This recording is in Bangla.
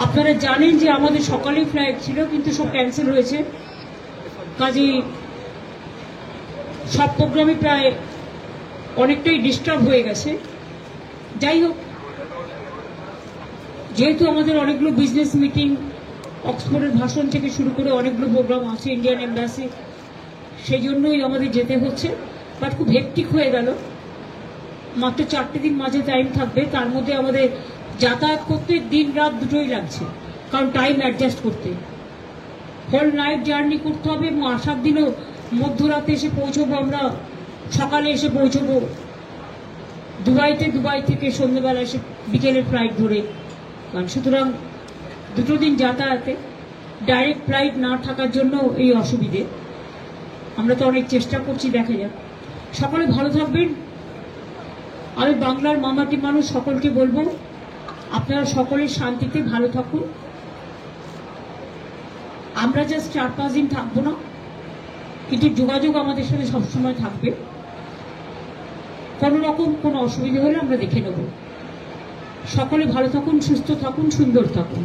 আপনারা জানেন যে আমাদের সকালেই ফ্লাইট ছিল, কিন্তু সব ক্যান্সেল হয়েছে। কাজেই সব প্রোগ্রামই প্রায় অনেকটাই ডিস্টার্ব হয়ে গেছে। যাই হোক, যেহেতু আমাদের অনেকগুলো বিজনেস মিটিং, অক্সফোর্ডের ভাষণ থেকে শুরু করে অনেকগুলো প্রোগ্রাম আছে, ইন্ডিয়ান এম্বাসি, সেই জন্যই আমাদের যেতে হচ্ছে। বাট খুব হেক্টিক হয়ে গেল। মাত্র 4টে দিন মাঝে টাইম থাকবে, তার মধ্যে আমাদের যাতায়াত করতে দিন রাত দুটোই লাগছে, কারণ টাইম অ্যাডজাস্ট করতে হোল নাইট জার্নি করতে হবে, এবং আসার দিনও মধ্যরাতে এসে পৌঁছবো, আমরা সকালে এসে পৌঁছবো দুবাই থেকে সন্ধ্যেবেলা এসে বিকেলের ফ্লাইট ধরে। সুতরাং 2 দিন যাতায়াতে, ডাইরেক্ট ফ্লাইট না থাকার জন্য এই অসুবিধে। আমরা তো অনেক চেষ্টা করছি, দেখা যাক। সকলে ভালো থাকবেন। আমি বাংলার মামাটি মানুষ সকলকে বলবো, আপনারা সকলে শান্তিতে ভালো থাকুন। আমরা জাস্ট 4-5 দিন থাকবো না, কিন্তু যোগাযোগ আমাদের সাথে সবসময় থাকবে। কোনো রকম কোনো অসুবিধা হলে আমরা দেখে নেব। সকলে ভালো থাকুন, সুস্থ থাকুন, সুন্দর থাকুন।